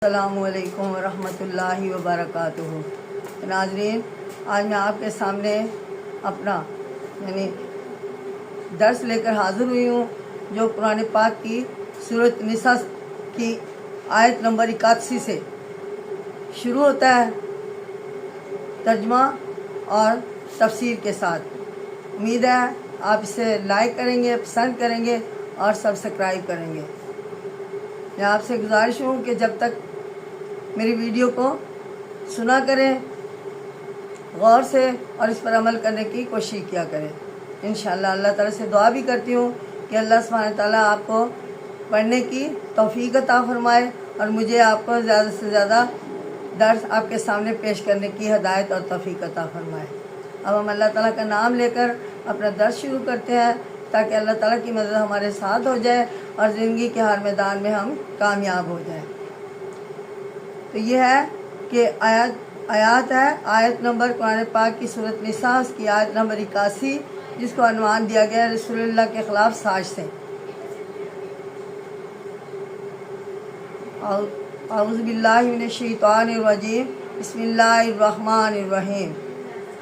السلام علیکم ورحمۃ اللہ وبرکاتہ۔ ناظرین، آج میں آپ کے سامنے اپنا درس لے کر حاضر ہوئی ہوں، جو قرآن پاک کی سورۃ نساء کی آیت نمبر 81 سے شروع ہوتا ہے، ترجمہ اور تفسیر کے ساتھ۔ امید ہے آپ اسے لائک کریں گے، پسند کریں گے اور سبسکرائب کریں گے۔ میں آپ سے گزارش ہوں کہ جب تک میری ویڈیو کو سنا کریں، غور سے اور اس پر عمل کرنے کی کوشش کیا کریں۔ انشاءاللہ اللہ تعالیٰ سے دعا بھی کرتی ہوں کہ اللہ سبحانہ تعالیٰ آپ کو پڑھنے کی توفیق عطا فرمائے اور مجھے آپ کو زیادہ سے زیادہ درس آپ کے سامنے پیش کرنے کی ہدایت اور توفیق عطا فرمائے۔ اب ہم اللہ تعالیٰ کا نام لے کر اپنا درس شروع کرتے ہیں، تاکہ اللہ تعالیٰ کی مدد ہمارے ساتھ ہو جائے اور زندگی کے ہر میدان میں ہم کامیاب ہو جائیں۔ تو یہ ہے کہ آیات ہے، آیت نمبر قرآن پاک کی سورۃ نساء، اس کی آیت نمبر 81، جس کو عنوان دیا گیا ہے رسول اللہ کے خلاف سازشیں۔ اعوذ باللہ من الشیطان الرجیم، بسم اللہ الرحمن الرحیم۔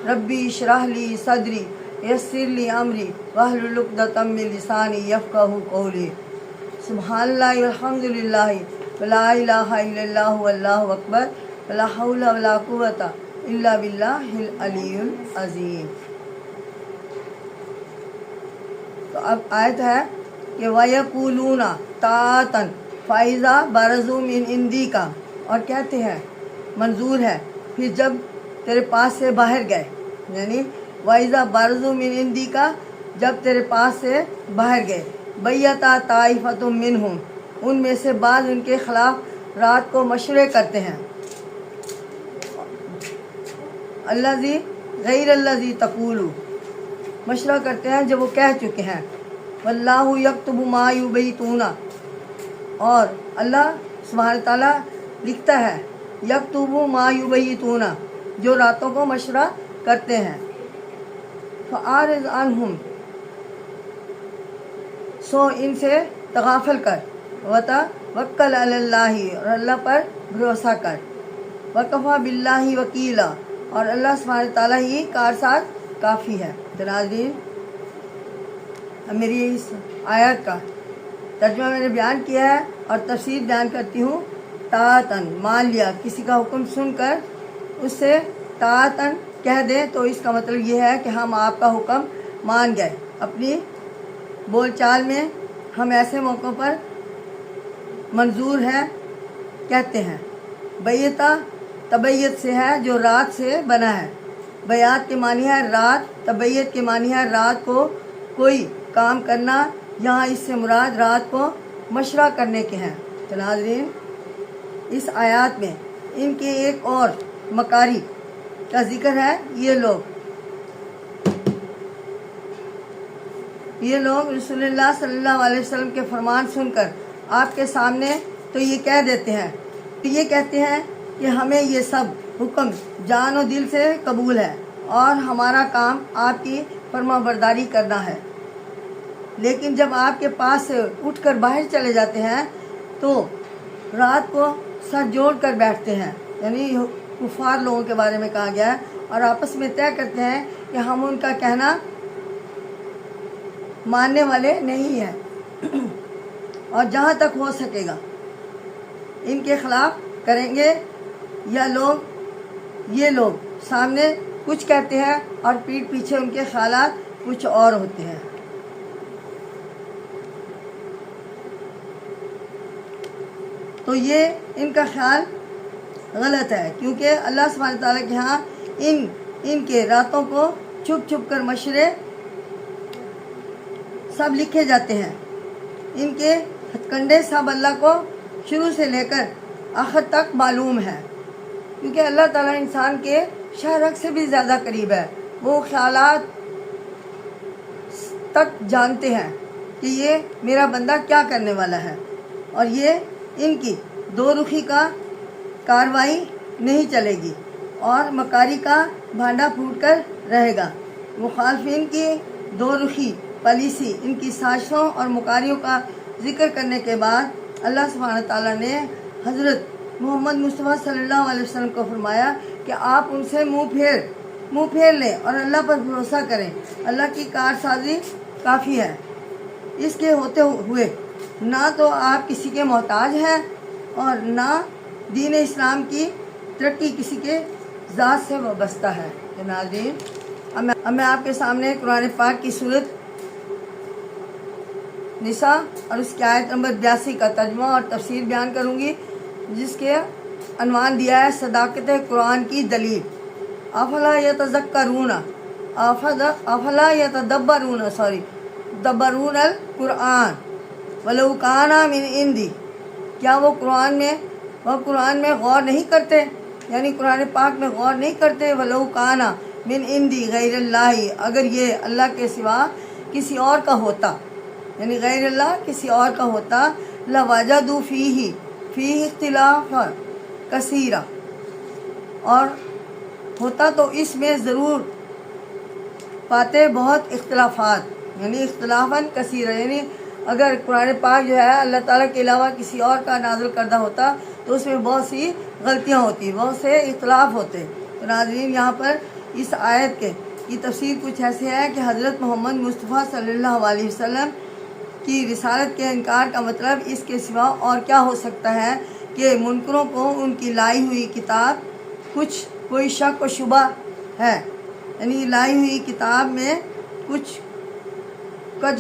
ربی اشرح لی صدری یسر لی امری واحلل عقدۃ من لسانی یفقہوا قولی۔ سبحان اللہ والحمد للہ ولا الہ الا اللہ واللہ اکبر ولا حول ولا قوۃ الا باللہ العلی العظیم۔ تو اب آیت ہے کہ وَيَقُولُونَ طَاعَةً فَإِذَا بَرَزُوا مِنْ عِنْدِكَ، اور کہتے ہیں، منظور ہے، پھر جب تیرے پاس سے باہر گئے، یعنی وَإِذَا بَرَزُوا مِنْ عِنْدِكَ، جب تیرے پاس سے باہر گئے، بَيَّتَ طَائِفَةٌ مِّنْهُمْ، ان میں سے بعض ان کے خلاف رات کو مشورے کرتے ہیں، الذی غیر الذی تقولو، مشورہ کرتے ہیں جو وہ کہہ چکے ہیں، واللہ یکتب ما یبیتون، اور اللہ سبحانہ تعالیٰ لکھتا ہے، یکتب ما یبیتون، جو راتوں کو مشورہ کرتے ہیں، فاعرض عنہم، سو ان سے تغافل کر، وتوکل علی اللہ، اور اللہ پر بھروسہ کر، وکفی باللہ وکیلا، اور اللہ سبحانہ تعالیٰ ہی کارساز کافی ہے۔ ناظرین، میری اس آیت کا ترجمہ میں نے بیان کیا ہے اور تفسیر بیان کرتی ہوں۔ طاعتاً، مان لیا، کسی کا حکم سن کر اس سے طاعتاً کہہ دیں تو اس کا مطلب یہ ہے کہ ہم آپ کا حکم مان گئے۔ اپنی بول چال میں ہم ایسے موقعوں پر منظور ہے کہتے ہیں۔ بیتا تبیت سے ہے، جو رات سے بنا ہے۔ بیات کے معنی ہے رات، تبیت کے معنی ہے رات کو کوئی کام کرنا، یہاں اس سے مراد رات کو مشورہ کرنے کے ہیں۔ تو ناظرین، اس آیات میں ان کے ایک اور مکاری کا ذکر ہے۔ یہ لوگ رسول اللہ صلی اللہ علیہ وسلم کے فرمان سن کر آپ کے سامنے تو یہ کہہ دیتے ہیں، تو یہ کہتے ہیں کہ ہمیں یہ سب حکم جان و دل سے قبول ہے اور ہمارا کام آپ کی فرما برداری کرنا ہے، لیکن جب آپ کے پاس سے اٹھ کر باہر چلے جاتے ہیں تو رات کو سر جوڑ کر بیٹھتے ہیں، یعنی کفار لوگوں کے بارے میں کہا گیا ہے، اور آپس میں طے کرتے ہیں کہ ہم ان کا کہنا ماننے والے نہیں ہیں اور جہاں تک ہو سکے گا ان کے خلاف کریں گے۔ یہ لوگ سامنے کچھ کہتے ہیں اور پیٹھ پیچھے ان کے خیالات کچھ اور ہوتے ہیں۔ تو یہ ان کا خیال غلط ہے، کیونکہ اللہ سبحانہ تعالیٰ کے ہاں ان کے راتوں کو چھپ چھپ کر مشورے سب لکھے جاتے ہیں۔ ان کے ہتھ کنڈے سب اللہ کو شروع سے لے کر آخر تک معلوم ہے، کیونکہ اللہ تعالیٰ انسان کے شہرک سے بھی زیادہ قریب ہے۔ وہ خیالات تک جانتے ہیں کہ یہ میرا بندہ کیا کرنے والا ہے، اور یہ ان کی دو رخی کا کاروائی نہیں چلے گی اور مکاری کا بھانڈا پھوٹ کر رہے گا۔ مخالفین کی دو رخی پالیسی، ان کی سازشوں اور مکاریوں کا ذکر کرنے کے بعد اللہ سبحانہ تعالیٰ نے حضرت محمد مصطفیٰ صلی اللہ علیہ وسلم کو فرمایا کہ آپ ان سے منہ پھیر لیں اور اللہ پر بھروسہ کریں، اللہ کی کارسازی کافی ہے۔ اس کے ہوتے ہوئے نہ تو آپ کسی کے محتاج ہیں اور نہ دین اسلام کی ترقی کسی کے ذات سے وابستہ ہے۔ ناظرین، اب میں آپ کے سامنے قرآن پاک کی سورت نساء اور اس کی آیت نمبر 82 کا ترجمہ اور تفسیر بیان کروں گی، جس کے عنوان دیا ہے صداقت قرآن کی دلیل۔ افلا یتذکرون افلا یتدبرون دبرون القرآن ولو کان من عندی، کیا وہ قرآن میں غور نہیں کرتے، یعنی قرآن پاک میں غور نہیں کرتے۔ ولو کان من عندی غیر اللہ، اگر یہ اللہ کے سوا کسی اور کا ہوتا، یعنی غیر اللہ کسی اور کا ہوتا، لوجدوا فیہ اختلافا کثیرا، اور ہوتا تو اس میں ضرور پاتے بہت اختلافات، یعنی اختلافاً کثیرا، یعنی اگر قرآن پاک جو ہے اللہ تعالیٰ کے علاوہ کسی اور کا نازل کردہ ہوتا تو اس میں بہت سی غلطیاں ہوتی، بہت سے اختلاف ہوتے۔ تو ناظرین، یہاں پر اس آیت کی تفسیر کچھ ایسے ہے کہ حضرت محمد مصطفیٰ صلی اللہ علیہ وسلم کی رسالت کے انکار کا مطلب اس کے سوا اور کیا ہو سکتا ہے کہ منکروں کو ان کی لائی ہوئی کتاب کوئی شک و شبہ ہے، یعنی لائی ہوئی کتاب میں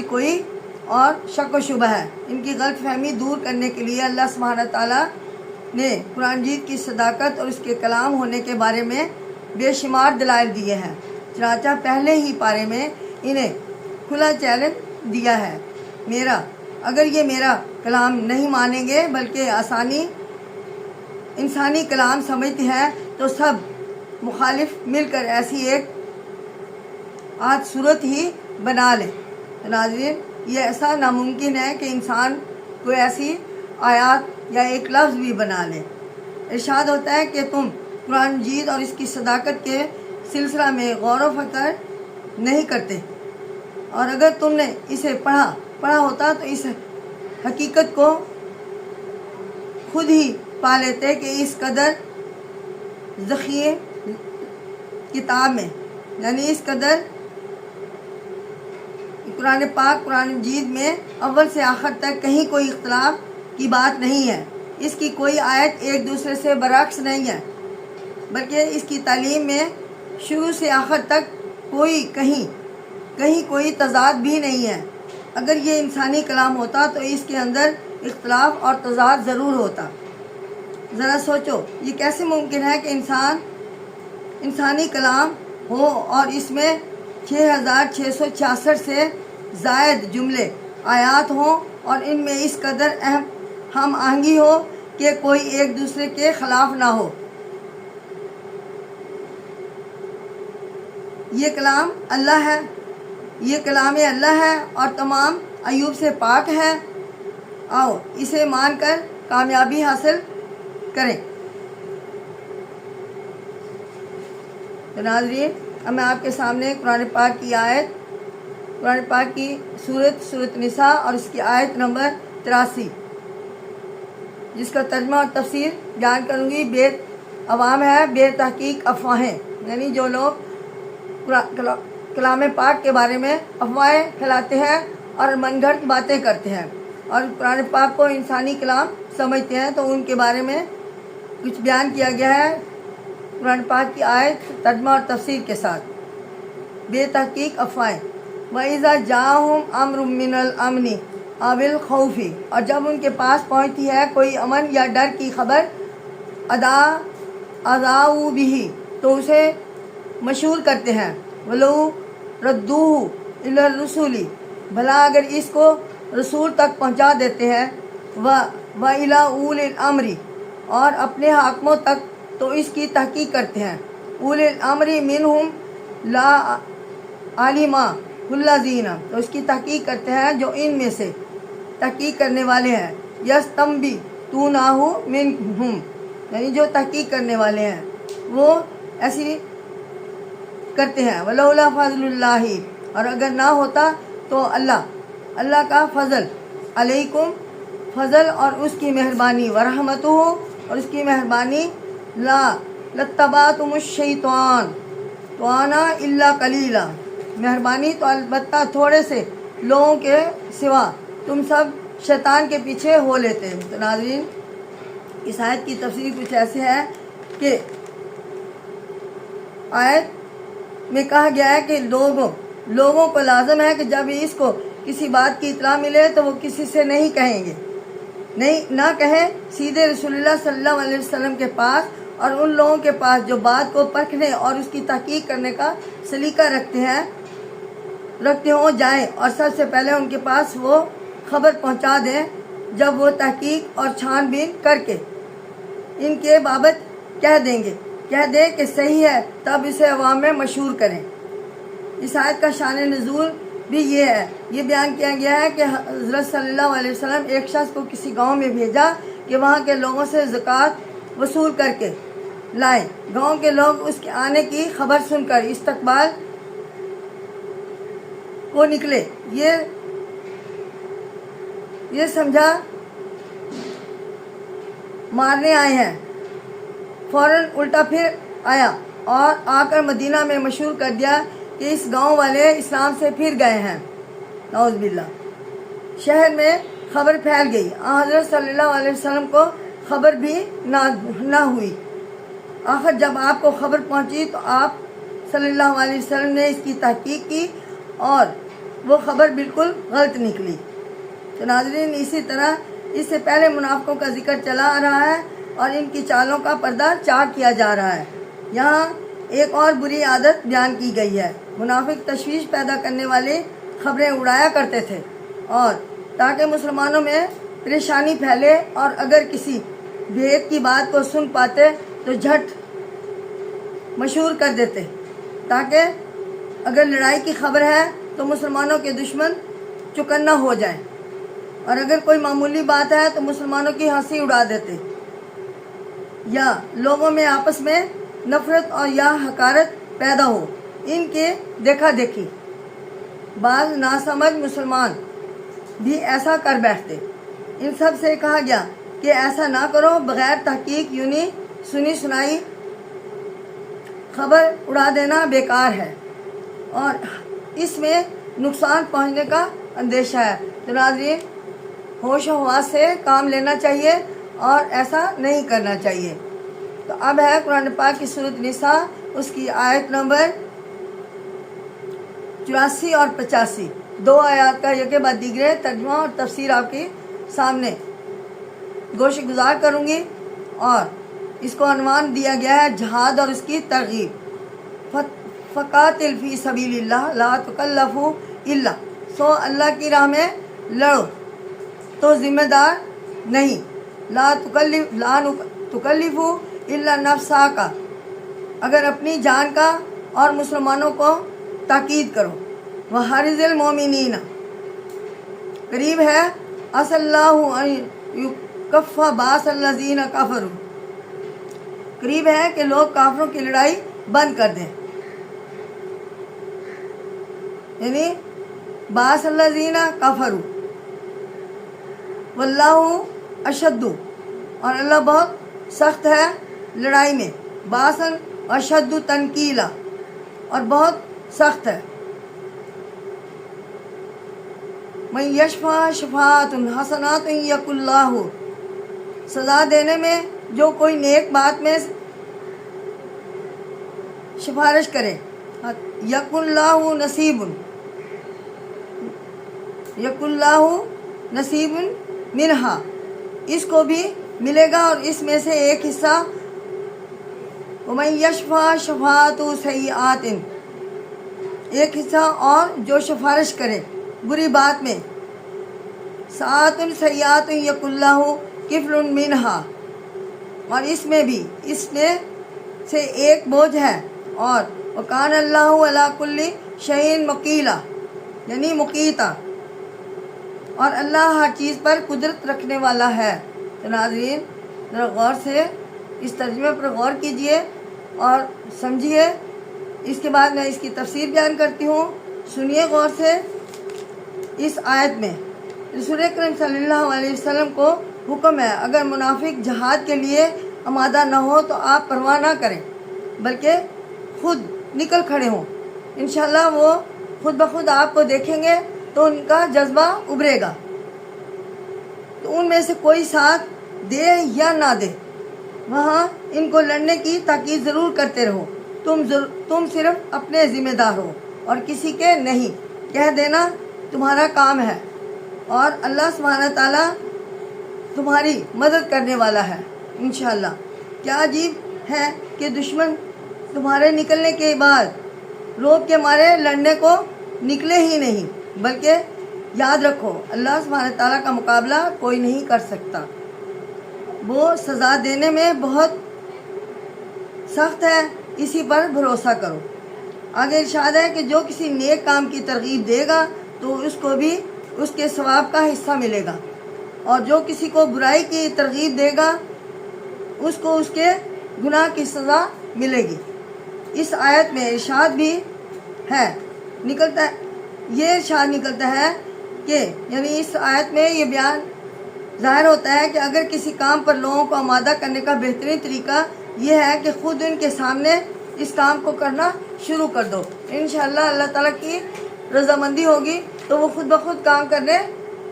کوئی اور شک و شبہ ہے۔ ان کی غلط فہمی دور کرنے کے لیے اللہ سبحانہ تعالیٰ نے قرآن مجید کی صداقت اور اس کے کلام ہونے کے بارے میں بے شمار دلائل دیے ہیں، چنانچہ پہلے ہی پارے میں انہیں کھلا چیلنج دیا ہے، اگر یہ میرا کلام نہیں مانیں گے بلکہ انسانی کلام سمجھتے ہیں تو سب مخالف مل کر ایسی ایک صورت ہی بنا لیں۔ ناظرین، یہ ایسا ناممکن ہے کہ انسان کوئی ایسی آیات یا ایک لفظ بھی بنا لے۔ ارشاد ہوتا ہے کہ تم قرآن مجید اور اس کی صداقت کے سلسلہ میں غور و فکر نہیں کرتے، اور اگر تم نے اسے پڑھا ہوتا تو اس حقیقت کو خود ہی پا لیتے کہ اس قدر ذخیر کتاب میں، یعنی اس قدر قرآن پاک قرآن مجید میں اول سے آخر تک کہیں کوئی اختلاف کی بات نہیں ہے، اس کی کوئی آیت ایک دوسرے سے برعکس نہیں ہے، بلکہ اس کی تعلیم میں شروع سے آخر تک کہیں کوئی تضاد بھی نہیں ہے۔ اگر یہ انسانی کلام ہوتا تو اس کے اندر اختلاف اور تضاد ضرور ہوتا۔ ذرا سوچو، یہ کیسے ممکن ہے کہ انسانی کلام ہو اور اس میں 6666 سے زائد جملے آیات ہوں اور ان میں اس قدر ہم آہنگی ہو کہ کوئی ایک دوسرے کے خلاف نہ ہو۔ یہ کلام اللہ ہے اور تمام عیوب سے پاک ہے۔ آؤ اسے مان کر کامیابی حاصل کریں۔ تو ناظرین، اب میں آپ کے سامنے قرآن پاک کی سورت نساء اور اس کی آیت نمبر 83، جس کا ترجمہ اور تفسیر بیان کروں گی۔ عوام ہے بے تحقیق افواہیں، یعنی جو لوگ کلام پاک کے بارے میں افواہیں پھیلاتے ہیں اور من گھڑت باتیں کرتے ہیں اور قرآن پاک کو انسانی کلام سمجھتے ہیں، تو ان کے بارے میں کچھ بیان کیا گیا ہے قرآن پاک کی آیت ترجمہ اور تفسیر کے ساتھ۔ بے تحقیق افواہیں، وَإِذَا جَاءَهُمْ أَمْرٌ مِّنَ الْأَمْنِ أَوِ الْخَوْفِ، اور جب ان کے پاس پہنچتی ہے کوئی امن یا ڈر کی خبر، أَذَاعُوا بِهِ، تو اسے مشہور کرتے ہیں، وَلَوْ رَدُّوهُ إِلَى الرُّسُلِ، بھلا اگر اس کو رسول تک پہنچا دیتے ہیں، وَإِلَى أُولِي الْأَمْرِ، اور اپنے حاکموں تک تو اس کی تحقیق کرتے ہیں۔ أُولِي الْأَمْرِ مِنْهُمْ لَا عَلِمَهُ الَّذِينَ، تو اس کی تحقیق کرتے ہیں جو ان میں سے تحقیق کرنے والے ہیں، يَسْتَنبِطُونَهُ مِنْهُمْ، یعنی جو تحقیق کرنے والے ہیں وہ ایسی کرتے ہیں۔ وَلَوْلَا فَضْلُ اللَّهِ، اور اگر نہ ہوتا تو اللہ کا فضل، علیکم، فضل اور اس کی مہربانی، ورحمتہ، اور اس کی مہربانی لا لتبعتم الشیطان توانا الا قلیلا، مہربانی تو البتہ تھوڑے سے لوگوں کے سوا تم سب شیطان کے پیچھے ہو لیتے ہیں۔ تو ناظرین، اس آیت کی تفسیر کچھ ایسے ہے کہ آیت میں کہا گیا ہے کہ لوگوں کو لازم ہے کہ جب اس کو کسی بات کی اطلاع ملے تو وہ کسی سے نہیں کہیں گے، نہ کہیں، سیدھے رسول اللہ صلی اللہ علیہ وسلم کے پاس اور ان لوگوں کے پاس جو بات کو پرکھنے اور اس کی تحقیق کرنے کا سلیقہ رکھتے ہوں جائیں، اور سب سے پہلے ان کے پاس وہ خبر پہنچا دیں جب وہ تحقیق اور چھان بین کر کے ان کے بابت کہہ دیں کہ صحیح ہے، تب اسے عوام میں مشہور کریں۔ اس آیت کا شان نزول بھی یہ بیان کیا گیا ہے کہ حضرت صلی اللہ علیہ وسلم ایک شخص کو کسی گاؤں میں بھیجا کہ وہاں کے لوگوں سے زکوٰۃ وصول کر کے لائیں۔ گاؤں کے لوگ اس کے آنے کی خبر سن کر استقبال کو نکلے، یہ سمجھا مارنے آئے ہیں، فوراً الٹا پھر آیا اور آ کر مدینہ میں مشہور کر دیا کہ اس گاؤں والے اسلام سے پھر گئے ہیں۔ نعوذ باللہ، شہر میں خبر پھیل گئی، حضرت صلی اللہ علیہ وسلم کو خبر بھی نہ ہوئی۔ آخر جب آپ کو خبر پہنچی تو آپ صلی اللہ علیہ وسلم نے اس کی تحقیق کی اور وہ خبر بالکل غلط نکلی۔ تو ناظرین، اسی طرح اس سے پہلے منافقوں کا ذکر چلا آ رہا ہے اور ان کی چالوں کا پردہ چاک کیا جا رہا ہے۔ یہاں ایک اور بری عادت بیان کی گئی ہے۔ منافق تشویش پیدا کرنے والی خبریں اڑایا کرتے تھے اور تاکہ مسلمانوں میں پریشانی پھیلے، اور اگر کسی بھید کی بات کو سن پاتے تو جھٹ مشہور کر دیتے، تاکہ اگر لڑائی کی خبر ہے تو مسلمانوں کے دشمن چکنا ہو جائیں، اور اگر کوئی معمولی بات ہے تو مسلمانوں کی ہنسی اڑا دیتے، یا لوگوں میں آپس میں نفرت اور یا حقارت پیدا ہو۔ ان کے دیکھا دیکھی بعض ناسمجھ مسلمان بھی ایسا کر بیٹھتے۔ ان سب سے کہا گیا کہ ایسا نہ کرو، بغیر تحقیق یونی سنی سنائی خبر اڑا دینا بیکار ہے اور اس میں نقصان پہنچنے کا اندیشہ ہے۔ تو ناظرین، ہوش و حواس سے کام لینا چاہیے اور ایسا نہیں کرنا چاہیے۔ تو اب ہے قرآن پاک کی سورۃ نساء، اس کی آیت نمبر 84 اور 85، دو آیات کا یکے بعد دیگرے ترجمہ اور تفسیر آپ کے سامنے گوش گزار کروں گی، اور اس کو عنوان دیا گیا ہے جہاد اور اس کی ترغیب۔ فقاتل فی سبیل اللہ لا تکلف الا، سو اللہ کی راہ میں لڑو تو ذمہ دار نہیں، لا تکلف الا نفسک، اگر اپنی جان کا اور مسلمانوں کو تاکید کرو۔ وحرض المومنین، قریب ہے عسى اللہ ان یکف باس الذین کفروا، قریب ہے کہ لوگ کافروں کی لڑائی بند کر دیں، یعنی باس الذین کفروا واللہ اشد، اور اللہ بہت سخت ہے لڑائی میں، باسن اشد تنکیلا، اور بہت سخت ہے۔ من یشفع شفاعۃ حسنۃ یک اللہ، سزا دینے میں جو کوئی نیک بات میں سفارش کرے، یک اللہ نصیب منہا، اس کو بھی ملے گا اور اس میں سے ایک حصہ۔ ومن یشفع شفاعۃ سیئات، ایک حصہ اور جو سفارش کرے بری بات میں، ساعۃ سیئات یک اللہ کفل منہا، اور اس میں سے ایک بوجھ ہے، اور وکان اللہ علی کل شیء مقیتا، یعنی مقیتا، اور اللہ ہر چیز پر قدرت رکھنے والا ہے۔ تو ناظرین، ذرا غور سے اس ترجمے پر غور کیجئے اور سمجھیے، اس کے بعد میں اس کی تفسیر بیان کرتی ہوں۔ سنیے غور سے۔ اس آیت میں رسول اکرم صلی اللہ علیہ وسلم کو حکم ہے اگر منافق جہاد کے لیے آمادہ نہ ہو تو آپ پرواہ نہ کریں بلکہ خود نکل کھڑے ہوں، انشاءاللہ وہ خود بخود آپ کو دیکھیں گے تو ان کا جذبہ ابھرے گا، تو ان میں سے کوئی ساتھ دے یا نہ دے وہاں ان کو لڑنے کی تاکید ضرور کرتے رہو، تم صرف اپنے ذمہ دار ہو اور کسی کے نہیں، کہہ دینا تمہارا کام ہے اور اللہ سبحانہ تعالیٰ تمہاری مدد کرنے والا ہے انشاءاللہ۔ کیا عجیب ہے کہ دشمن تمہارے نکلنے کے بعد روب کے مارے لڑنے کو نکلے ہی نہیں، بلکہ یاد رکھو اللہ سبحانہ تعالیٰ کا مقابلہ کوئی نہیں کر سکتا، وہ سزا دینے میں بہت سخت ہے، اسی پر بھروسہ کرو۔ آگے ارشاد ہے کہ جو کسی نیک کام کی ترغیب دے گا تو اس کو بھی اس کے ثواب کا حصہ ملے گا، اور جو کسی کو برائی کی ترغیب دے گا اس کو اس کے گناہ کی سزا ملے گی۔ اس آیت میں ارشاد بھی ہے یہ ارشاد نکلتا ہے کہ یعنی اس آیت میں یہ بیان ظاہر ہوتا ہے کہ اگر کسی کام پر لوگوں کو آمادہ کرنے کا بہترین طریقہ یہ ہے کہ خود ان کے سامنے اس کام کو کرنا شروع کر دو، انشاءاللہ اللہ تعالیٰ کی رضامندی ہوگی تو وہ خود بخود کام کرنے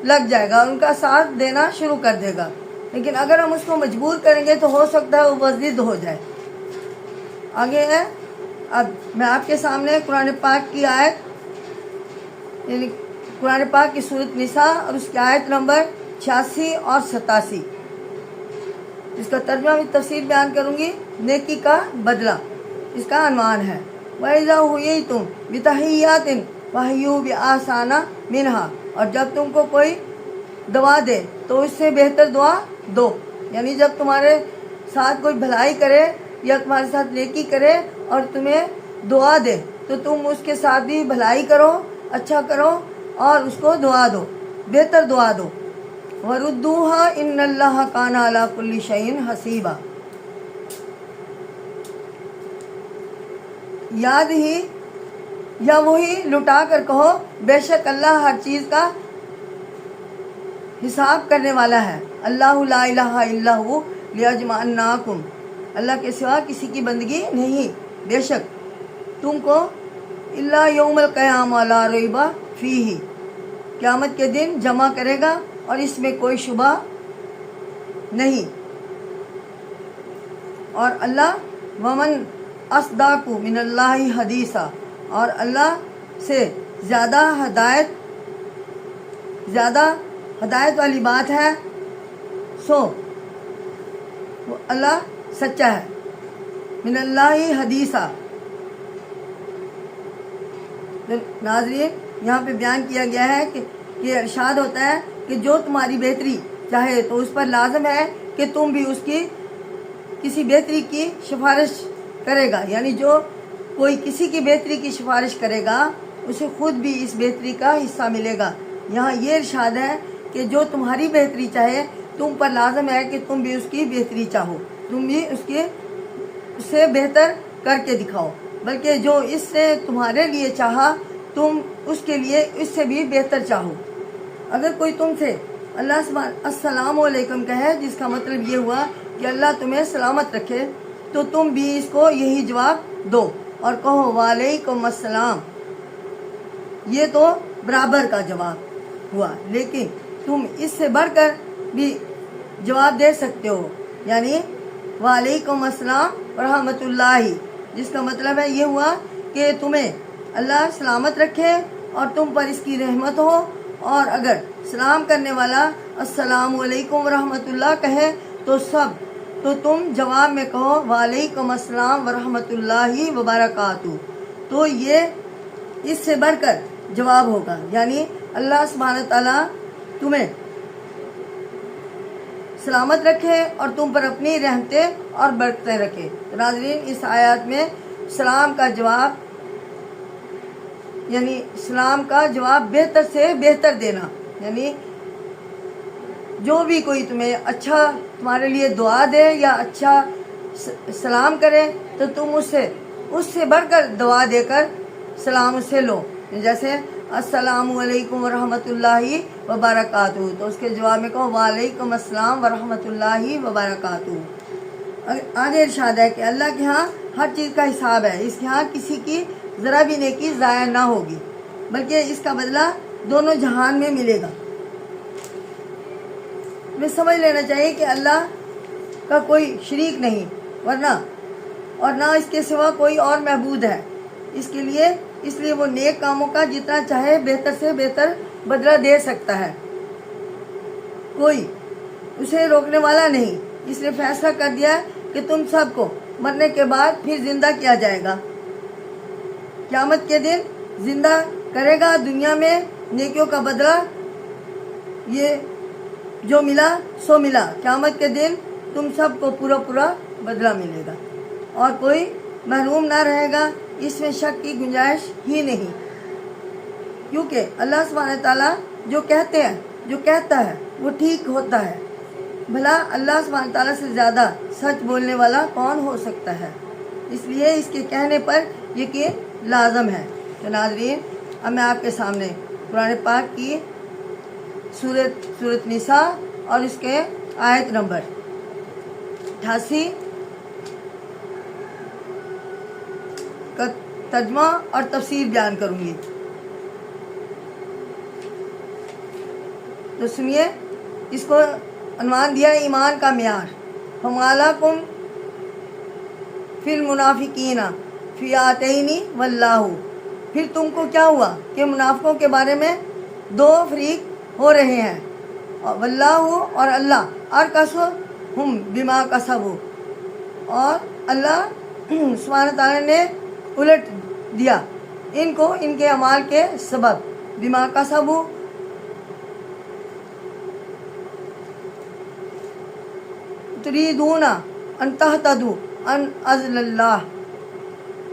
لگ جائے گا، ان کا ساتھ دینا شروع کر دے گا۔ لیکن اگر ہم اس کو مجبور کریں گے تو ہو سکتا ہے وہ بضد ہو جائے۔ آگے ہے، اب میں آپ کے سامنے قرآن پاک کی آیت یعنی قرآن پاک کی سورۃ نساء اور اس کی آیت نمبر 86 اور 87 اس کا ترجمہ بھی تفصیل بیان کروں گی۔ نیکی کا بدلہ، اس کا عنوان ہے وَإِذَا حُيِّيتُم بِتَحِيَّةٍ فَحَيُّوا بِأَحْسَنَ مِنْهَا، اور جب تم کو کوئی دعا دے تو اس سے بہتر دعا دو، یعنی جب تمہارے ساتھ کوئی بھلائی کرے یا تمہارے ساتھ نیکی کرے اور تمہیں دعا دے تو تم اس کے ساتھ بھی بھلائی کرو، اچھا کرو اور اس کو دعا دو، بہتر دعا دو۔ وَرُدُّوهَا إِنَّ اللَّهَ كَانَ عَلَى كُلِّ شَيْءٍ حَسِيبًا، یاد ہی یا وہی لٹا کر کہو بے شک اللہ ہر چیز کا حساب کرنے والا ہے۔ اللہ لا الہ الا ہو لیجمعناکم، اللہ کے سوا کسی کی بندگی نہیں، بے شک تم کو الا یوم القیامہ لا ریب فیہ، قیامت کے دن جمع کرے گا اور اس میں کوئی شبہ نہیں۔ اور اللہ ومن اصدق من اللہ حدیثا، اور اللہ سے زیادہ ہدایت والی بات ہے، سو اللہ سچا ہے۔ من اللہ حدیثا، ناظرین یہاں پہ بیان کیا گیا ہے کہ ارشاد ہوتا ہے کہ جو تمہاری بہتری چاہے تو اس پر لازم ہے کہ تم بھی اس کی کسی بہتری کی سفارش کرے گا، یعنی جو کوئی کسی کی بہتری کی سفارش کرے گا اسے خود بھی اس بہتری کا حصہ ملے گا۔ یہاں یہ ارشاد ہے کہ جو تمہاری بہتری چاہے تم پر لازم ہے کہ تم بھی اس کی بہتری چاہو، تم بھی اس سے بہتر کر کے دکھاؤ، بلکہ جو اس سے تمہارے لیے چاہا تم اس کے لیے اس سے بھی بہتر چاہو۔ اگر کوئی تم سے اللہ سبحانہ السلام علیکم کہے، جس کا مطلب یہ ہوا کہ اللہ تمہیں سلامت رکھے، تو تم بھی اس کو یہی جواب دو اور کہو وعلیکم السلام، یہ تو برابر کا جواب ہوا، لیکن تم اس سے بڑھ کر بھی جواب دے سکتے ہو، یعنی وعلیکم السلام ورحمۃ اللہ، جس کا مطلب ہے یہ ہوا کہ تمہیں اللہ سلامت رکھے اور تم پر اس کی رحمت ہو، اور اگر سلام کرنے والا السلام علیکم ورحمۃ اللہ کہے تو تم جواب میں کہو وعلیکم السلام ورحمۃ اللہ وبرکاتہ، تو یہ اس سے بڑھ کر جواب ہوگا، یعنی اللہ سبحانہ تعالیٰ تمہیں سلامت رکھے اور تم پر اپنی رحمتیں اور برکتیں رکھے۔ ناظرین اس آیات میں سلام کا جواب یعنی سلام کا جواب بہتر سے بہتر دینا، یعنی جو بھی کوئی تمہیں اچھا تمہارے لیے دعا دے یا اچھا سلام کرے تو تم اس سے بڑھ کر دعا دے کر سلام اس سے لو، جیسے السلام علیکم ورحمۃ اللہ وبرکاتہ، تو اس کے جواب میں کہو وعلیکم السلام ورحمۃ اللہ وبرکاتہ۔ آگے ارشاد ہے کہ اللہ کے ہاں ہر چیز کا حساب ہے، اس کے ہاں کسی کی ذرا بھی نیکی ضائع نہ ہوگی، بلکہ اس کا بدلہ دونوں جہان میں ملے گا۔ ہمیں سمجھ لینا چاہیے کہ اللہ کا کوئی شریک نہیں، اور نہ اس کے سوا کوئی اور معبود ہے، اس لیے وہ نیک کاموں کا جتنا چاہے بہتر سے بہتر بدلہ دے سکتا ہے، کوئی اسے روکنے والا نہیں۔ اس لیے فیصلہ کر دیا کہ تم سب کو مرنے کے بعد پھر زندہ کیا جائے گا، قیامت کے دن زندہ کرے گا۔ دنیا میں نیکیوں کا بدلہ یہ جو ملا سو ملا، قیامت کے دن تم سب کو پورا بدلہ ملے گا اور کوئی محروم نہ رہے گا، اس میں شک کی گنجائش ہی نہیں، کیونکہ اللہ سبحانہ تعالیٰ جو کہتا ہے وہ ٹھیک ہوتا ہے۔ بھلا اللہ سبحانہ تعالیٰ سے زیادہ سچ بولنے والا کون ہو سکتا ہے؟ اس لیے اس کے کہنے پر یقین لازم ہے۔ تو ناظرین، اب میں آپ کے سامنے قرآن پاک کی سورۃ نساء اور اس کے آیت نمبر 88 کا ترجمہ اور تفسیر بیان کروں گی، تو سنیے۔ اس کو عنوان دیا ایمان کا معیار۔ فَمَا لَكُمْ فِي الْمُنَافِقِينَ فِئَتَيْنِ وَاللَّهُ، پھر تم کو کیا ہوا کہ منافقوں کے بارے میں دو فریق ہو رہے ہیں، واللہ اور اللہ، ارکسہم بما کسبوا، اور اللہ سبحانہ تعالیٰ نے الٹ دیا ان کو ان کے اعمال کے سبب، بما کسبوا، تریدون ان تہتدوا ان اضل اللہ،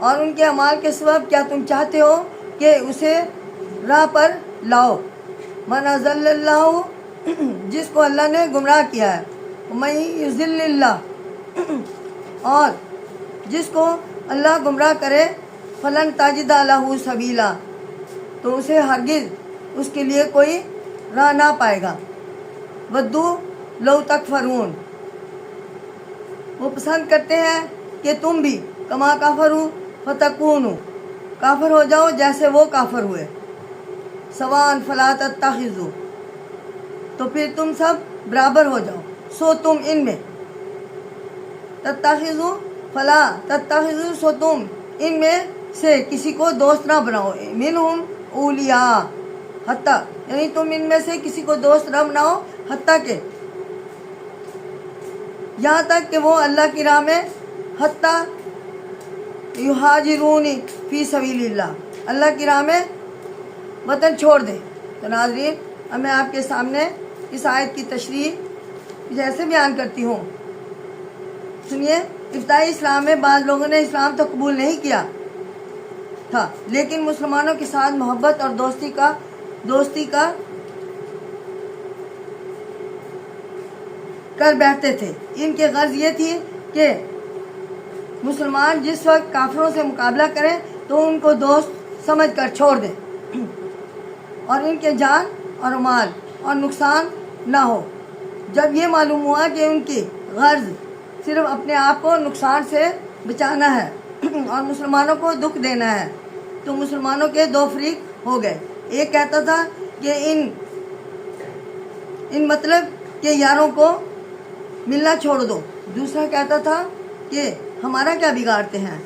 اور ان کے اعمال کے سبب کیا تم چاہتے ہو کہ اسے راہ پر لاؤ۔ من اضل اللہ، جس کو اللہ نے گمراہ کیا ہے، من یضل اللہ، اور جس کو اللہ گمراہ کرے، فلن تجد لہ سبیلا، تو اسے ہرگز اس کے لیے کوئی راہ نہ پائے گا۔ ودو لو تکفرون، وہ پسند کرتے ہیں کہ تم بھی کما کافروا فتکونوا، کافر ہو جاؤ جیسے وہ کافر ہوئے۔ سواء فلا تتخذوا، تو پھر تم سب برابر ہو جاؤ، سو تم ان میں، تتخذوا فلا تتخذوا، سو تم ان میں سے کسی کو دوست نہ بناؤ، منہم اولیاء، حتیٰ، یعنی تم ان میں سے کسی کو دوست نہ بناؤ، حتیٰ کہ یہاں تک کہ وہ اللہ کی راہ میں، حتیٰ یہاجرون فی سبیل اللہ، اللہ کی راہ میں وطن چھوڑ دیں۔ تو ناظرین، اب میں آپ کے سامنے اس آیت کی تشریح جیسے بیان کرتی ہوں، سنیے۔ ابتدائی اسلام میں بعض لوگوں نے اسلام تو قبول نہیں کیا تھا، لیکن مسلمانوں کے ساتھ محبت اور دوستی کا کر بیٹھتے تھے۔ ان کی غرض یہ تھی کہ مسلمان جس وقت کافروں سے مقابلہ کریں تو ان کو دوست سمجھ کر چھوڑ دیں اور ان کے جان اور مال اور نقصان نہ ہو۔ جب یہ معلوم ہوا کہ ان کی غرض صرف اپنے آپ کو نقصان سے بچانا ہے اور مسلمانوں کو دکھ دینا ہے، تو مسلمانوں کے دو فریق ہو گئے۔ ایک کہتا تھا کہ ان مطلب کے یاروں کو ملنا چھوڑ دو، دوسرا کہتا تھا کہ ہمارا کیا بگاڑتے ہیں،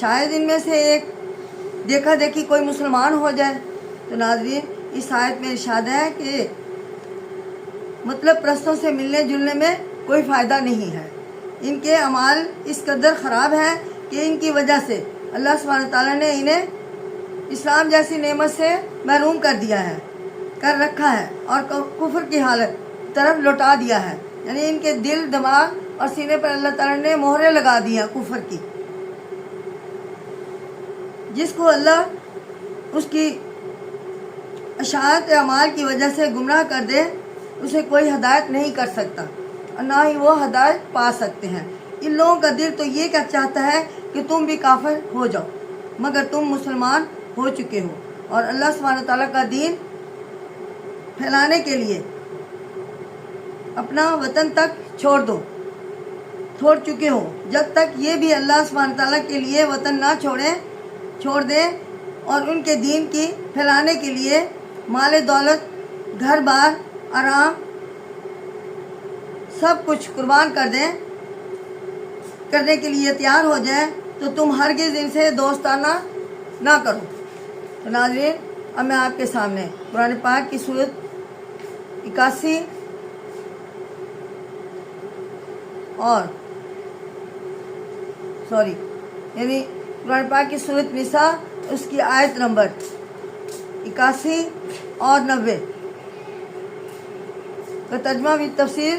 شاید ان میں سے ایک دیکھا دیکھی کوئی مسلمان ہو جائے۔ تو ناظرین، اس آیت میں ارشاد ہے کہ مطلب پرستوں سے ملنے جلنے میں کوئی فائدہ نہیں ہے۔ ان کے اعمال اس قدر خراب ہیں کہ ان کی وجہ سے اللہ سبحانہ تعالیٰ نے انہیں اسلام جیسی نعمت سے محروم کر رکھا ہے اور کفر کی حالت طرف لوٹا دیا ہے، یعنی ان کے دل، دماغ اور سینے پر اللہ تعالیٰ نے مہریں لگا دی ہیں کفر کی۔ جس کو اللہ اس کی اشاعت اعمال کی وجہ سے گمراہ کر دے، اسے کوئی ہدایت نہیں کر سکتا اور نہ ہی وہ ہدایت پا سکتے ہیں۔ ان لوگوں کا دل تو یہ چاہتا ہے کہ تم بھی کافر ہو جاؤ، مگر تم مسلمان ہو چکے ہو اور اللہ سبحانہ تعالیٰ کا دین پھیلانے کے لیے اپنا وطن تک چھوڑ چکے ہو. جب تک یہ بھی اللہ سبحانہ تعالیٰ کے لیے وطن نہ چھوڑ دیں اور ان کے دین کی پھیلانے کے لیے مال دولت، گھر بار، آرام سب کچھ قربان کرنے کے لیے تیار ہو جائے تو تم ہرگز ان سے دوستانہ نہ کرو. تو ناظرین، اب میں آپ کے سامنے قرآن پاک کی سورت 81 یعنی قرآن پاک کی سورت نساء اس کی آیت نمبر 81 اور 90 کا ترجمہ بھی تفسیر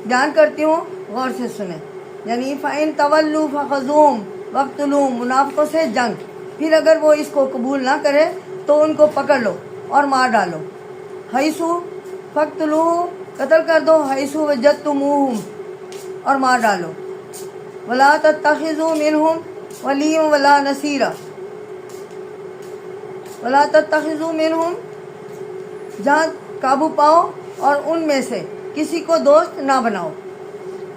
بیان کرتی ہوں، غور سے سنیں. یعنی فَإِن تَوَلُّوا فَخُذُوهُمْ وَاقْتُلُوهُمْ، منافقوں سے جنگ. پھر اگر وہ اس کو قبول نہ کرے تو ان کو پکڑ لو اور مار ڈالو. حیثو فَاقْتُلُوهُمْ، قتل کر دو. حیثو وَجَدْتُمُوهُمْ، اور مار ڈالو. وَلَا تَتَّخِذُوا مِنْهُمْ وَلِيًّا وَلَا نَصِيرًا، وَلَا تَتَّخِذُوا مِنْهُمْ، جہاں قابو پاؤ اور ان میں سے کسی کو دوست نہ بناؤ.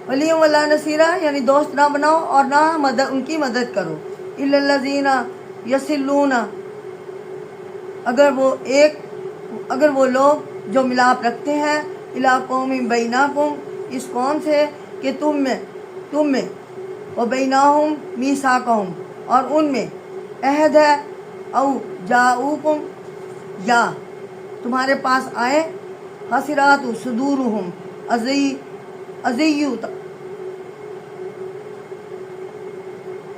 وَلِيًّا وَلَا نَصِيرًا، یعنی دوست نہ بناؤ اور نہ ان کی مدد کرو. إِلَّا الَّذِينَ يَصِلُّونَ، اگر وہ لوگ جو ملاپ رکھتے ہیں، إِلَىٰ قَوْمٍ بَيْنَكُمْ، اس قوم سے کہ تم میں وَبَيْنَهُمْ مِيثَاقٌ، اور ان میں عہد ہے. أَوْ جَاءُوكُمْ، یا تمہارے پاس آئے. حَسِرَاتُ صُدُورُهُمْ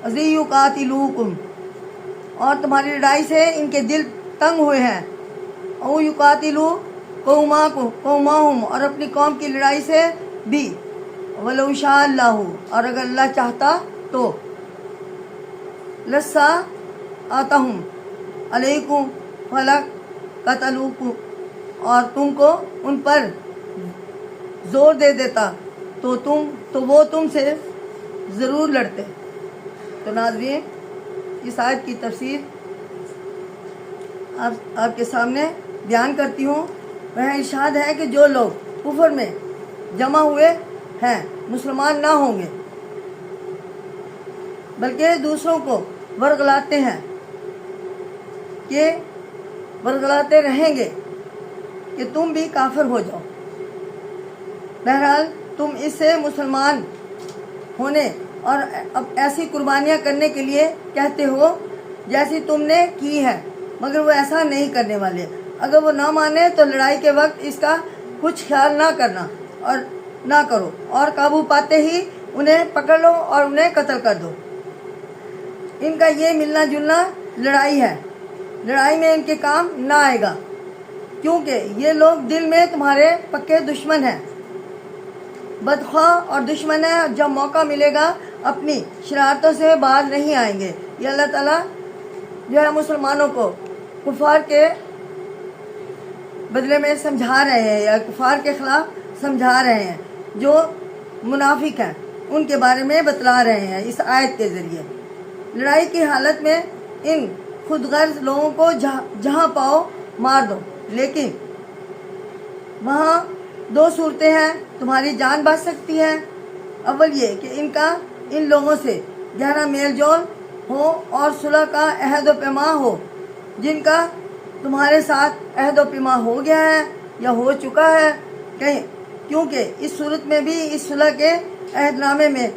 أَن يُقَاتِلُوكُمْ، اور تمہاری لڑائی سے ان کے دل تنگ ہوئے ہیں. أَوْ يُقَاتِلُوا قَوْمَهُمْ، اور اپنی قوم کی لڑائی سے بھی. وَلَوْ شَاءَ اللَّهُ، اور اگر اللہ چاہتا تو. لَسَّاءَتَهُمْ عَلَيْكُمْ فَلَقَتَلُوكُمْ، اور تم کو ان پر زور دے دیتا تو وہ تم سے ضرور لڑتے. تو ناظرین، اس آیت کی تفسیر آپ کے سامنے بیان کرتی ہوں. وہ ارشاد ہے کہ جو لوگ کفر میں جمع ہوئے ہیں مسلمان نہ ہوں گے بلکہ دوسروں کو ورغلاتے رہیں گے کہ تم بھی کافر ہو جاؤ. بہرحال تم اس سے مسلمان ہونے اور اب ایسی قربانیاں کرنے کے لیے کہتے ہو جیسی تم نے کی ہے، مگر وہ ایسا نہیں کرنے والے. اگر وہ نہ مانے تو لڑائی کے وقت اس کا کچھ خیال نہ کرو اور قابو پاتے ہی انہیں پکڑ لو اور انہیں قتل کر دو. ان کا یہ ملنا جلنا لڑائی ہے، لڑائی میں ان کے کام نہ آئے گا، کیونکہ یہ لوگ دل میں تمہارے پکے دشمن ہیں، بدخواہ اور دشمن ہیں. جب موقع ملے گا اپنی شرارتوں سے باز نہیں آئیں گے. یہ اللہ تعالیٰ جو ہے مسلمانوں کو کفار کے بدلے میں سمجھا رہے ہیں یا کفار کے خلاف سمجھا رہے ہیں. جو منافق ہیں ان کے بارے میں بتلا رہے ہیں اس آیت کے ذریعے. لڑائی کی حالت میں ان خود غرض لوگوں کو جہاں پاؤ مار دو، لیکن وہاں دو صورتیں ہیں تمہاری جان بچ سکتی ہے. اول یہ کہ ان لوگوں سے گہرا میل جول ہو اور صلح کا عہد و پیما ہو، جن کا تمہارے ساتھ عہد و پیما ہو گیا ہے یا ہو چکا ہے، کیونکہ اس صورت میں بھی اس صلح کے عہد نامے میں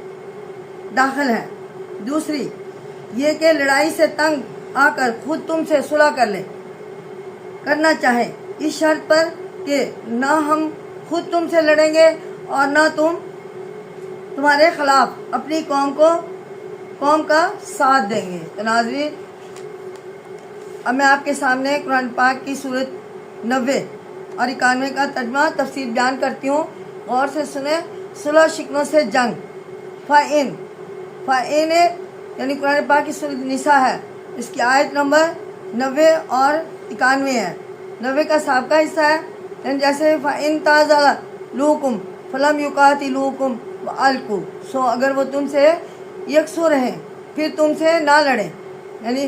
داخل ہے. دوسری یہ کہ لڑائی سے تنگ آ کر خود تم سے صلح کرنا چاہے، اس شرط پر کہ نہ ہم خود تم سے لڑیں گے اور نہ تمہارے خلاف اپنی قوم کا ساتھ دیں گے. تو ناظرین، اب میں آپ کے سامنے قرآن پاک کی سورت 90 اور 91 کا ترجمہ تفسیر بیان کرتی ہوں، غور سے سنیں. صلح شکنوں سے جنگ. فَإِن یعنی قرآن پاک کی سورت نساء ہے، اس کی آیت نمبر 90 اور 91 ہے. 90 کا سابقہ حصہ ہے، یعنی جیسے فَإِن تَعْزَلُوكُمْ فَلَمْ يُقَاتِلُوكُمْ وَأَلْقُوا، سو اگر وہ تم سے یکسو رہیں پھر تم سے نہ لڑیں، یعنی